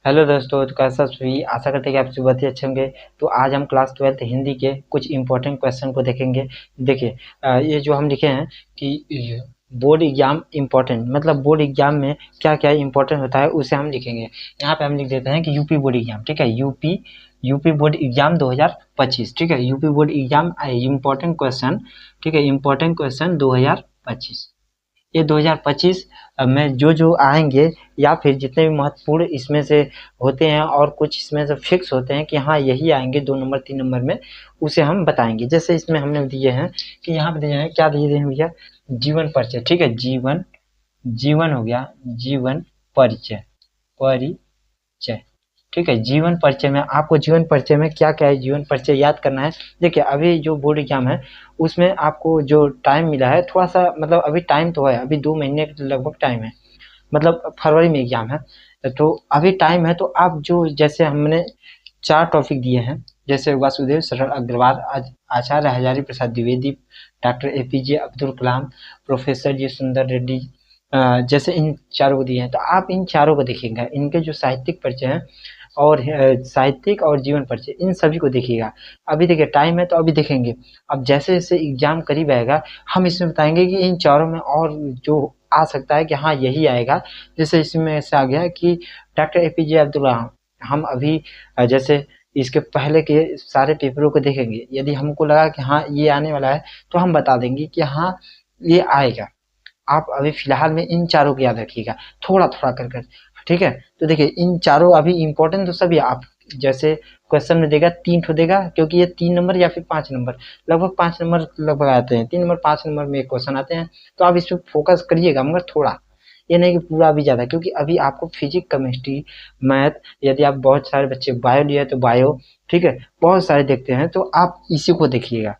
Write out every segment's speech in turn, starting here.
Hello दोस्तों, तो कैसा सभी आशा करते हैं कि आप सभी बहुत ही अच्छे होंगे। तो आज हम क्लास 12th हिंदी के कुछ इंपॉर्टेंट क्वेश्चन को देखेंगे। देखिए, ये जो हम लिखे हैं कि बोर्ड एग्जाम इम्पोर्टेंट, मतलब बोर्ड एग्जाम में क्या क्या इम्पोर्टेंट होता है उसे हम लिखेंगे। यहाँ पे हम लिख देते हैं कि यूपी बोर्ड एग्जाम, ठीक है। यूपी बोर्ड एग्जाम 2025, ठीक है। UP board exam important question, ठीक है। इम्पोर्टेंट क्वेश्चन 2025, ये 2025 में जो आएंगे या फिर जितने भी महत्वपूर्ण इसमें से होते हैं और कुछ इसमें से फिक्स होते हैं कि हाँ यही आएंगे 2 नंबर 3 नंबर में, उसे हम बताएंगे। जैसे इसमें हमने दिए हैं कि यहाँ पे दिए हैं, क्या दिए हैं भैया, जीवन परिचय, ठीक है। जीवन जीवन हो गया, जीवन परिचय, परिचय, ठीक है। जीवन परिचय में आपको जीवन परिचय में क्या क्या है, जीवन परिचय याद करना है। देखिए, अभी जो बोर्ड एग्जाम है उसमें आपको जो टाइम मिला है थोड़ा सा, मतलब अभी टाइम तो है, अभी 2 महीने के लगभग टाइम है, मतलब फरवरी में एग्जाम है तो अभी टाइम है। तो आप जो, जैसे हमने 4 टॉपिक दिए हैं, जैसे वासुदेव सरल अग्रवाल, आचार्य Hazari Prasad Dwivedi, doctor APJ Abdul Kalam, professor जी सुंदर रेड्डी, जैसे इन चारों को दिए हैं। तो आप इन चारों को देखिएगा, इनके जो साहित्यिक परिचय हैं और साहित्यिक और जीवन परिचय, इन सभी को देखिएगा। अभी देखिए टाइम है तो अभी देखेंगे। अब जैसे जैसे एग्जाम करीब आएगा हम इसमें बताएंगे कि इन चारों में और जो आ सकता है कि हाँ यही आएगा। जैसे इसमें ऐसा आ गया कि डॉक्टर एपीजे अब्दुल कलाम, हम अभी जैसे इसके पहले के सारे पेपरों को देखेंगे, यदि हमको लगा कि हाँ ये आने वाला है तो हम बता देंगे कि हाँ ये आएगा। आप अभी फिलहाल में इन चारों को याद रखिएगा, थोड़ा थोड़ा कर कर, ठीक है। तो देखिए इन चारों अभी इम्पोर्टेंट तो सभी आप, जैसे क्वेश्चन में देगा 3 ठो देगा, क्योंकि ये 3 नंबर या फिर 5 नंबर, लगभग 5 नंबर लगभग आते हैं, 3 नंबर 5 नंबर में क्वेश्चन आते हैं। तो आप इस पर फोकस करिएगा, मगर थोड़ा, ये नहीं कि पूरा भी ज़्यादा, क्योंकि अभी आपको फिजिक्स केमिस्ट्री मैथ, यदि आप बहुत सारे बच्चे बायो लिए तो बायो, ठीक है, बहुत सारे देखते हैं तो आप इसी को देखिएगा।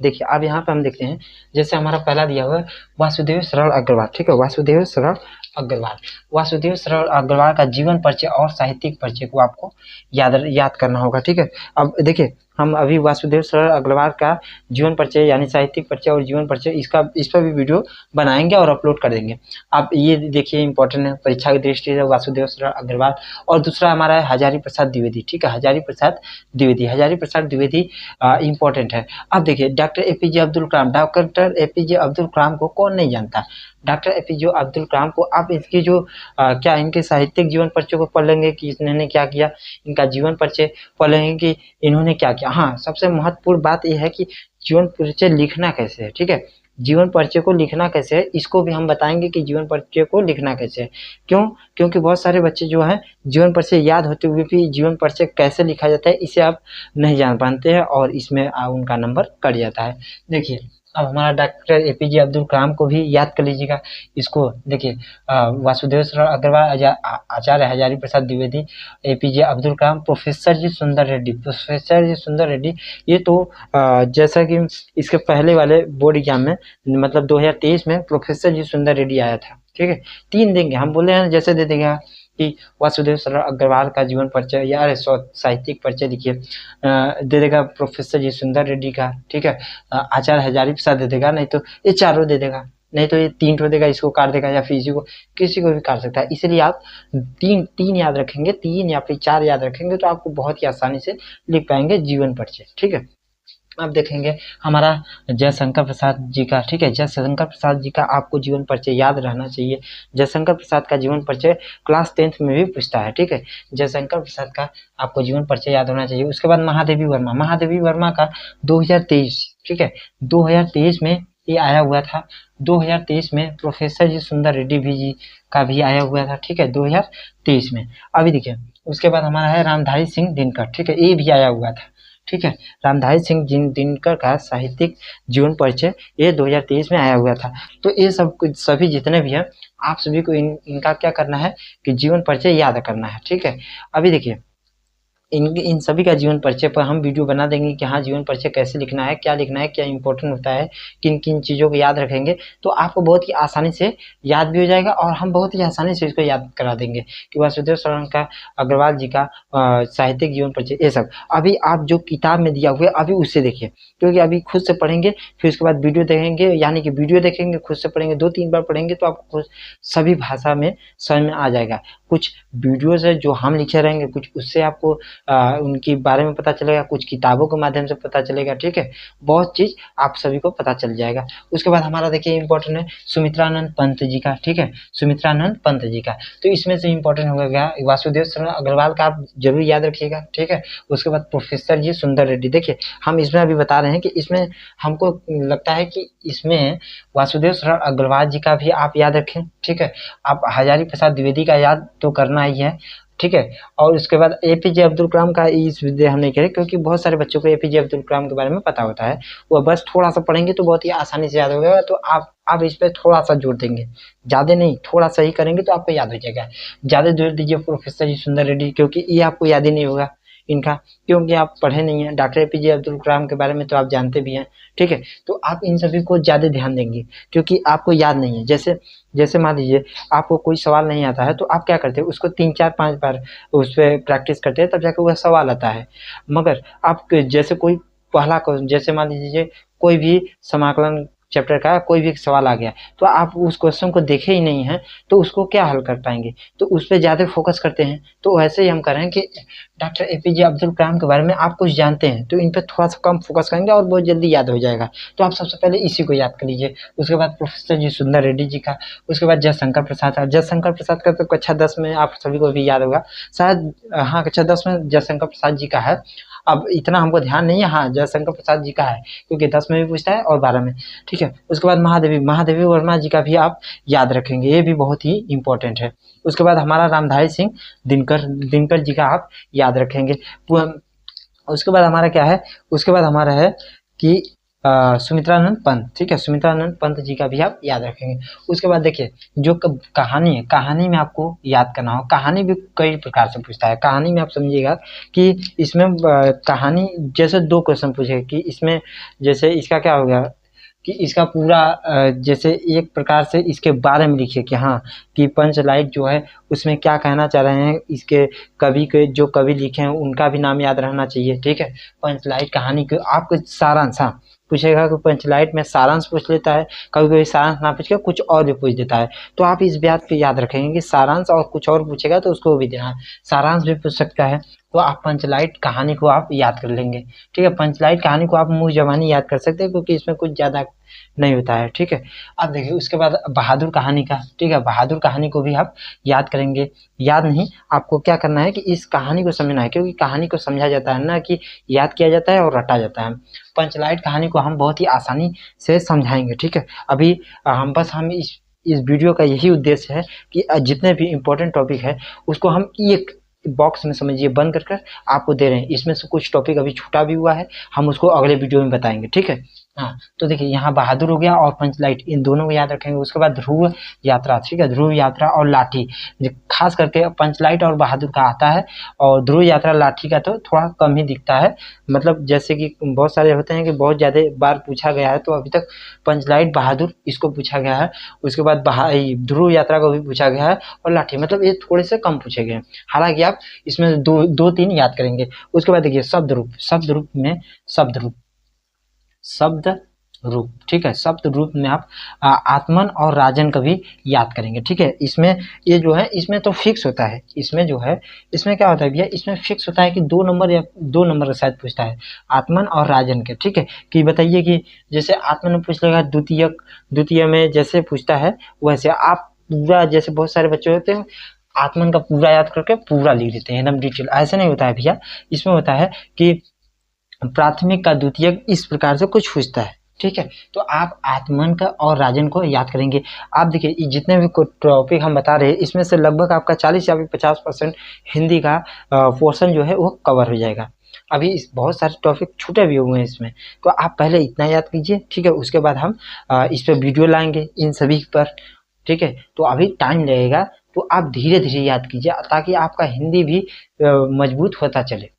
देखिए अब यहाँ पे हम देखते हैं, जैसे हमारा पहला दिया हुआ है वासुदेव सरल अग्रवाल, ठीक है। वासुदेव सरल अग्रवाल, वासुदेव सरल अग्रवाल का जीवन परिचय और साहित्यिक परिचय को आपको याद करना होगा, ठीक है। अब देखिए हम अभी वासुदेव सरल अग्रवाल का जीवन परिचय यानी साहित्यिक परिचय और जीवन परिचय, इस पर भी वीडियो बनाएंगे और अपलोड कर देंगे। आप ये देखिए इंपॉर्टेंट है परीक्षा की दृष्टि से वासुदेव सरल अग्रवाल। और दूसरा हमारा है हजारी प्रसाद द्विवेदी, ठीक है। हजारी प्रसाद द्विवेदी, हजारी प्रसाद द्विवेदी इंपॉर्टेंट है। अब देखिए doctor APJ Abdul Kalam, doctor APJ Abdul Kalam को कौन नहीं जानता। डॉक्टर एपीजे अब्दुल कलाम को आप इसकी जो क्या इनके साहित्यिक जीवन परिचय को पढ़ लेंगे कि इन्होंने क्या किया, इनका जीवन परिचय पढ़ लेंगे कि इन्होंने क्या किया। हाँ, सबसे महत्वपूर्ण बात यह है कि जीवन परिचय लिखना कैसे है, ठीक है। जीवन परिचय को लिखना कैसे है इसको भी हम बताएंगे कि जीवन परिचय को लिखना कैसे है। क्यों? क्योंकि बहुत सारे बच्चे जो हैं जीवन परिचय याद होते हुए भी जीवन परिचय कैसे लिखा जाता है इसे आप नहीं जान पाते हैं और इसमें उनका नंबर कट जाता है। देखिए अब हमारा डॉक्टर एपीजे अब्दुल कलाम को भी याद कर लीजिएगा। इसको देखिए वासुदेव सरल अग्रवाल, आचार्य हजारी प्रसाद द्विवेदी, एपीजे अब्दुल कलाम, प्रोफेसर जी सुंदर रेड्डी, प्रोफेसर जी सुंदर रेड्डी। ये तो जैसा कि इसके पहले वाले बोर्ड एग्जाम में, मतलब 2023 में प्रोफेसर जी सुंदर रेड्डी आया था, ठीक है। 3 देंगे, हम बोले हैं जैसे दे देंगे कि वासुदेव सरल अग्रवाल का जीवन परिचय या साहित्यिक परिचय लिखिए, दे देगा प्रोफेसर जी सुंदर रेड्डी का, ठीक है। आचार्य हजारी प्रसाद दे देगा, नहीं तो ये चारों दे देगा, नहीं तो ये 3 ठो देगा, इसको काट देगा या फिर इसी को, किसी को भी काट सकता है। इसलिए आप तीन तीन याद रखेंगे, 3 या फिर 4 याद रखेंगे तो आपको बहुत ही आसानी से लिख पाएंगे जीवन परिचय, ठीक है। अब देखेंगे हमारा जयशंकर प्रसाद जी का, ठीक है। जयशंकर प्रसाद जी का आपको जीवन परिचय याद रहना चाहिए। जयशंकर प्रसाद का जीवन परिचय क्लास 10th में भी पूछता है, ठीक है। जयशंकर प्रसाद का आपको जीवन परिचय याद होना चाहिए। उसके बाद महादेवी वर्मा, महादेवी वर्मा का 2023, ठीक है, 2023 में ये आया हुआ था। 2023 में प्रोफेसर जी सुंदर रेड्डी भी जी का भी आया हुआ था, ठीक है, 2023 में। अभी देखिए उसके बाद हमारा है रामधारी सिंह दिनकर, ठीक है, ये भी आया हुआ था, ठीक है। रामधारी सिंह दिनकर का साहित्यिक जीवन परिचय ये 2023 में आया हुआ था। तो ये सब कुछ सभी जितने भी हैं आप सभी को इनका क्या करना है कि जीवन परिचय याद करना है, ठीक है। अभी देखिए इन सभी का जीवन परिचय पर हम वीडियो बना देंगे कि हाँ जीवन परिचय कैसे लिखना है, क्या इंपॉर्टेंट होता है, किन किन चीज़ों को याद रखेंगे, तो आपको बहुत ही आसानी से याद भी हो जाएगा और हम बहुत ही आसानी से इसको याद करा देंगे कि वासुदेव शरण का, अग्रवाल जी का साहित्यिक जीवन परिचय, ये सब अभी आप जो किताब में दिया हुआ है अभी उससे देखिए, क्योंकि अभी खुद से पढ़ेंगे फिर उसके बाद वीडियो देखेंगे, यानी कि वीडियो देखेंगे खुद से पढ़ेंगे, 2-3 बार पढ़ेंगे तो आपको सभी भाषा में समझ में आ जाएगा। कुछ वीडियोज़ है जो हम लिखे रहेंगे, कुछ उससे आपको उनके बारे में पता चलेगा, कुछ किताबों के माध्यम से पता चलेगा, ठीक है, बहुत चीज़ आप सभी को पता चल जाएगा। उसके बाद हमारा देखिए इंपॉर्टेंट है सुमित्रानंद पंत जी का, ठीक है, सुमित्रानंद पंत जी का, तो इसमें से इंपॉर्टेंट हो गया वासुदेव शरण अग्रवाल का, आप जरूर याद रखिएगा, ठीक है। उसके बाद प्रोफेसर जी सुंदर रेड्डी, देखिए हम इसमें अभी बता रहे हैं कि इसमें हमको लगता है कि इसमें वासुदेव शरण अग्रवाल जी का भी आप याद रखें, ठीक है। आप हजारी प्रसाद द्विवेदी का याद तो करना ही है, ठीक है। और उसके बाद एपीजे अब्दुल कलाम का इस विषय हम नहीं करें क्योंकि बहुत सारे बच्चों को एपीजे अब्दुल कलाम के बारे में पता होता है, वो बस थोड़ा सा पढ़ेंगे तो बहुत ही आसानी से याद हो जाएगा। तो आप इस पर थोड़ा सा जोर देंगे, ज़्यादा नहीं, थोड़ा सा ही करेंगे तो आपको याद हो जाएगा। ज़्यादा जोर दीजिए प्रोफेसर जी सुंदर रेड्डी, क्योंकि ये आपको याद ही नहीं होगा इनका, क्योंकि आप पढ़े नहीं हैं। डॉक्टर एपीजे अब्दुल कलाम के बारे में तो आप जानते भी हैं, ठीक है। तो आप इन सभी को ज़्यादा ध्यान देंगे क्योंकि आपको याद नहीं है। जैसे मान लीजिए आपको कोई सवाल नहीं आता है तो आप क्या करते हैं, उसको 3-4-5 बार उस पर प्रैक्टिस करते हैं, तब जाकर वह सवाल आता है। मगर आप जैसे कोई पहला क्वेश्चन, जैसे मान लीजिए कोई भी समाकलन चैप्टर का कोई भी सवाल आ गया तो आप उस क्वेश्चन को देखे ही नहीं हैं तो उसको क्या हल कर पाएंगे, तो उस पर ज़्यादा फोकस करते हैं। तो वैसे ही हम करें कि डॉक्टर एपीजे अब्दुल कलाम के बारे में आप कुछ जानते हैं तो इन पर थोड़ा सा कम फोकस करेंगे और बहुत जल्दी याद हो जाएगा। तो आप सबसे पहले इसी को याद कर लीजिए। उसके बाद प्रोफेसर जी सुंदर रेड्डी जी का, उसके बाद जयशंकर प्रसाद का। जयशंकर प्रसाद का तो कक्षा 10 में आप सभी को भी याद होगा शायद, हाँ कक्षा 10 में जयशंकर प्रसाद जी का है। अब इतना हमको ध्यान नहीं है, हाँ जयशंकर प्रसाद जी का है क्योंकि 10 में भी पूछता है और 12 में, ठीक है। उसके बाद महादेवी वर्मा जी का भी आप याद रखेंगे, ये भी बहुत ही इंपॉर्टेंट है। उसके बाद हमारा रामधारी सिंह दिनकर जी का आप याद रखेंगे। उसके बाद हमारा क्या है, उसके बाद हमारा है कि सुमित्रानंद पंत, ठीक है, सुमित्रानंद पंत जी का भी आप याद रखेंगे। उसके बाद देखिए जो कहानी है, कहानी में आपको याद करना हो, कहानी भी कई प्रकार से पूछता है। कहानी में आप समझिएगा कि इसमें कहानी जैसे 2 क्वेश्चन पूछेगा कि इसमें जैसे इसका क्या हो गया कि इसका पूरा जैसे एक प्रकार से इसके बारे में लिखिए कि हाँ कि पंचलाइट जो है उसमें क्या कहना चाह रहे हैं, इसके कवि के जो कवि लिखे हैं उनका भी नाम याद रहना चाहिए, ठीक है। पंचलाइट कहानी के आपको सारांश, हाँ पूछेगा कि पंचलाइट में सारांश पूछ लेता है, कभी कभी सारांश ना पूछ के कुछ और भी पूछ देता है, तो आप इस बात पे याद रखेंगे कि सारांश और कुछ और पूछेगा तो उसको भी देना है, सारांश भी पूछ सकता है। तो आप पंचलाइट कहानी को आप याद कर लेंगे, ठीक है। पंचलाइट कहानी को आप मुंह जबानी याद कर सकते हैं क्योंकि इसमें कुछ ज़्यादा नहीं होता है, ठीक है। अब देखिए उसके बाद बहादुर कहानी का, ठीक है, बहादुर कहानी को भी आप याद करेंगे। याद नहीं, आपको क्या करना है कि इस कहानी को समझना है, क्योंकि कहानी को समझा जाता है ना कि याद किया जाता है और रटा जाता है। पंचलाइट कहानी को हम बहुत ही आसानी से समझाएंगे, ठीक है। अभी हम इस वीडियो का यही उद्देश्य है कि जितने भी इम्पोर्टेंट टॉपिक है उसको हम एक बॉक्स में समझिए बंद कर आपको दे रहे हैं। इसमें से कुछ टॉपिक अभी छूटा भी हुआ है, हम उसको अगले वीडियो में बताएंगे, ठीक है। हाँ तो देखिए यहाँ बहादुर हो गया और पंचलाइट, इन दोनों को याद रखेंगे। उसके बाद ध्रुव यात्रा, ठीक है, ध्रुव यात्रा और लाठी, खास करके पंचलाइट और बहादुर का आता है और ध्रुव यात्रा लाठी का तो थोड़ा कम ही दिखता है, मतलब जैसे कि बहुत सारे होते हैं कि बहुत ज़्यादा बार पूछा गया है, तो अभी तक पंचलाइट बहादुर इसको पूछा गया है। उसके बाद ध्रुव यात्रा को भी पूछा गया है और लाठी, मतलब ये थोड़े से कम पूछे गए हैं, हालांकि आप इसमें 2-3 याद करेंगे। उसके बाद देखिए शब्द रूप में शब्द रूप, ठीक है, शब्द रूप में आप आत्मन और राजन का भी याद करेंगे, ठीक है। इसमें ये जो है इसमें तो फिक्स होता है, इसमें जो है इसमें क्या होता है भैया, इसमें फिक्स होता है कि 2 नंबर या 2 नंबर का शायद पूछता है आत्मन और राजन के, ठीक है। कि बताइए कि जैसे आत्मन में पूछ लेगा, द्वितीय में जैसे पूछता है वैसे आप पूरा, जैसे बहुत सारे बच्चे होते हैं आत्मन का पूरा याद करके पूरा लिख देते हैं एकदम डिटेल, ऐसे नहीं होता है भैया। इसमें होता है कि प्राथमिक का द्वितीयक इस प्रकार से कुछ पूछता है, ठीक है। तो आप आत्मन का और राजन को याद करेंगे। आप देखिए जितने भी टॉपिक हम बता रहे हैं इसमें से लगभग आपका 40 या 50% हिंदी का पोर्शन जो है वो कवर हो जाएगा। अभी बहुत सारे टॉपिक छूटे भी हुए हैं इसमें, तो आप पहले इतना याद कीजिए, ठीक है। उसके बाद हम इस पर वीडियो लाएंगे इन सभी पर, ठीक है। तो अभी टाइम लगेगा, तो आप धीरे धीरे याद कीजिए ताकि आपका हिंदी भी मजबूत होता चले,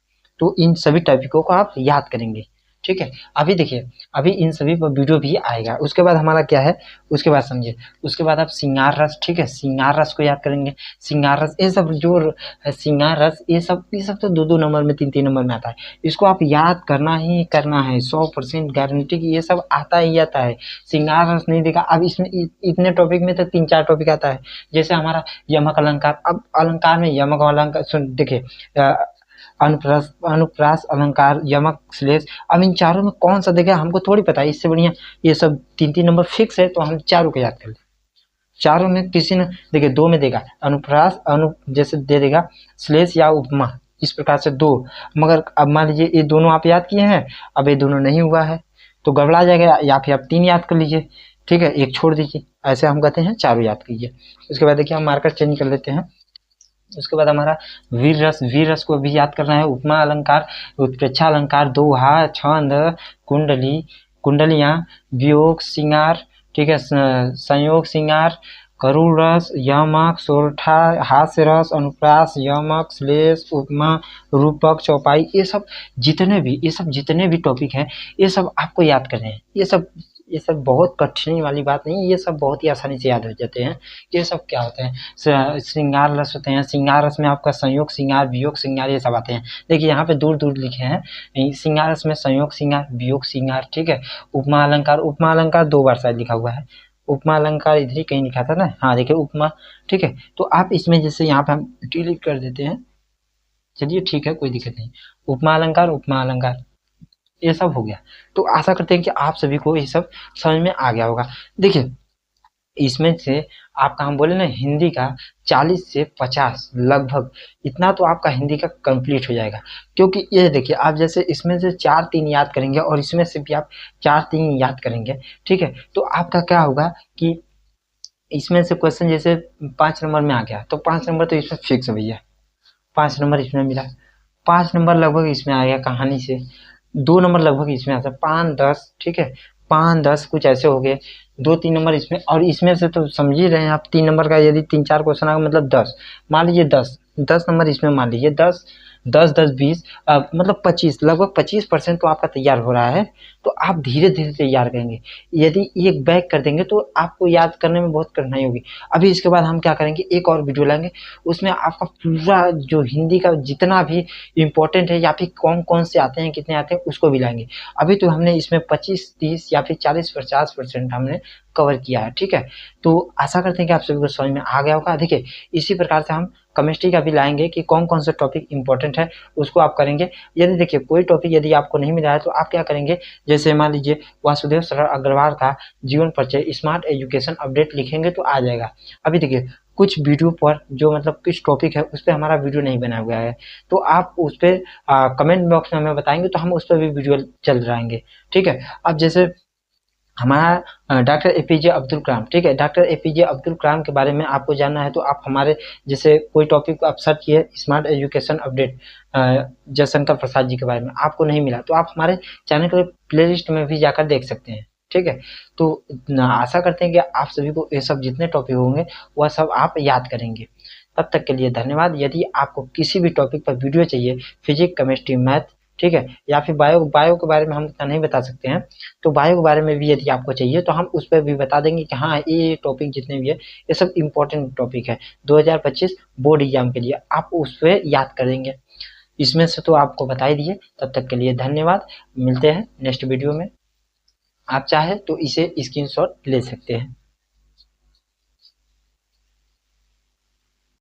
तो इन सभी टॉपिकों को आप याद करेंगे, ठीक है। अभी देखिए, अभी इन सभी पर वीडियो भी आएगा। उसके बाद हमारा क्या है, उसके बाद समझिए, उसके बाद आप श्रृंगार रस, ठीक है, श्रृंगार रस को याद करेंगे। श्रृंगार रस, ये सब जो श्रृंगार रस, ये सब तो 2-2 नंबर में, 3-3 नंबर में आता है। इसको आप याद करना ही करना है, 100% गारंटी की ये सब आता ही आता है। श्रृंगार रस नहीं देखा, अब इसमें इतने टॉपिक में तो 3-4 टॉपिक आता है। जैसे हमारा यमक अलंकार, अब अलंकार में यमक अलंकार सुन देखिए, अनुप्रास अनुप्रास अलंकार, यमक, श्लेष, अब इन चारों में कौन सा देगा हमको थोड़ी पता है। इससे बढ़िया ये सब 3-3 नंबर फिक्स है, तो हम चारों को याद कर ले। चारों में किसी ने देखिए 2 में देगा, अनुप्रास जैसे दे देगा, श्लेष या उपमा, इस प्रकार से 2। मगर अब मान लीजिए ये दोनों आप याद किए हैं, अब ये दोनों नहीं हुआ है तो गड़बड़ा जाएगा, या फिर आप 3 याद कर लीजिए, ठीक है, एक छोड़ दीजिए। ऐसे हम कहते हैं चारों याद कीजिए। उसके बाद देखिए हम मार्कर चेंज कर लेते हैं। उसके बाद हमारा वीर रस, वीर रस को भी याद करना है। उपमा अलंकार, उत्प्रेक्षा अलंकार, दोहा, छंद, कुंडली, कुंडलियां, वियोग, श्रृंगार, ठीक है, संयोग श्रृंगार, करुण रस, यमक, सोरठा, हास्य रस, अनुप्रास, यमक, श्लेष, उपमा, रूपक, चौपाई, ये सब जितने भी टॉपिक हैं, ये सब आपको याद करने हैं। ये सब बहुत कठिनाई वाली बात नहीं, ये सब बहुत ही आसानी से याद हो जाते हैं। ये सब क्या होते हैं, श्रृंगार रस होते हैं। श्रृंगार रस में आपका संयोग श्रृंगार, वियोग श्रृंगार, ये सब आते हैं। देखिए यहाँ पे दूर दूर लिखे हैं, श्रृंगार रस में संयोग श्रृंगार, वियोग श्रृंगार, ठीक है। उपमा अलंकार, उपमा अलंकार 2 बार शायद लिखा हुआ है। उपमा अलंकार इधर ही कहीं लिखा था ना, हाँ देखिए उपमा, ठीक है। तो आप इसमें जैसे यहाँ पे हम डिलीट कर देते हैं, चलिए ठीक है, कोई दिक्कत नहीं। उपमा अलंकार, उपमा अलंकार, ये सब हो गया। तो आशा करते हैं कि आप सभी को ये सब समझ में आ गया होगा। देखिए इसमें से आपका, हम बोले ना, हिंदी का 40 से 50 लगभग इतना तो आपका हिंदी का कंप्लीट हो जाएगा। क्योंकि ये देखिए, आप जैसे इसमें से 4-3 याद करेंगे और इसमें से भी आप 4-3 याद करेंगे, ठीक है, तो आपका क्या होगा कि इसमें से क्वेश्चन जैसे 5 नंबर में आ गया तो 5 नंबर तो इसमें फिक्स है भैया, 5 नंबर इसमें मिला, 5 नंबर लगभग इसमें आ गया कहानी से, 2 नंबर लगभग इसमें आता है, 5-10, ठीक है, 5-10 कुछ ऐसे हो गए, 2-3 नंबर इसमें। और इसमें से तो समझ ही रहे हैं आप, 3 नंबर का यदि 3-4 क्वेश्चन आएगा मतलब 10, मान लीजिए 10 नंबर इसमें, मान लीजिए 10-10-20 मतलब 25, लगभग 25% तो आपका तैयार हो रहा है। तो आप धीरे धीरे तैयार करेंगे। यदि एक बैक कर देंगे तो आपको याद करने में बहुत कठिनाई होगी। अभी इसके बाद हम क्या करेंगे, एक और वीडियो लाएंगे, उसमें आपका पूरा जो हिंदी का जितना भी इम्पोर्टेंट है या फिर कौन कौन से आते हैं, कितने आते हैं, उसको भी लाएंगे। अभी तो हमने इसमें 25-30 या फिर 40-50% हमने कवर किया है, ठीक है। तो आशा करते हैं कि आप सभी को समझ में आ गया होगा। देखिए इसी प्रकार से हम केमिस्ट्री का भी लाएंगे कि कौन कौन सा टॉपिक इंपॉर्टेंट है, उसको आप करेंगे। यदि देखिए कोई टॉपिक यदि आपको नहीं मिला है तो आप क्या करेंगे, जैसे मान लीजिए वासुदेव सर अग्रवाल का जीवन परिचय स्मार्ट एजुकेशन अपडेट लिखेंगे तो आ जाएगा। अभी देखिए कुछ वीडियो पर जो मतलब कुछ टॉपिक है उस पर हमारा वीडियो नहीं बना हुआ है, तो आप उस पर कमेंट बॉक्स में हमें बताएंगे तो हम उस पर भी वीडियो चल रहेंगे, ठीक है। अब जैसे हमारा डॉक्टर एपीजे अब्दुल कलाम, ठीक है, डॉक्टर एपीजे अब्दुल कलाम के बारे में आपको जानना है तो आप हमारे जैसे कोई टॉपिक आप सर्च किए smart education update Jaishankar Prasad ji के बारे में, आपको नहीं मिला तो आप हमारे चैनल के प्लेलिस्ट में भी जाकर देख सकते हैं, ठीक है। तो आशा करते हैं कि आप सभी को ये सब जितने टॉपिक होंगे वह सब आप याद करेंगे। तब तक के लिए धन्यवाद। यदि आपको किसी भी टॉपिक पर वीडियो चाहिए, फिजिक्स, केमिस्ट्री, मैथ, ठीक है, या फिर बायो के बारे में हम इतना नहीं बता सकते हैं, तो बायो के बारे में भी यदि आपको चाहिए तो हम उस पर भी बता देंगे कि हाँ ये टॉपिक जितने भी है ये सब इम्पोर्टेंट टॉपिक है 2025 बोर्ड एग्जाम के लिए, आप उस पर याद करेंगे। इसमें से तो आपको बता ही दिए। तब तक के लिए धन्यवाद। मिलते हैं नेक्स्ट वीडियो में। आप चाहे तो इसे स्क्रीनशॉट ले सकते हैं।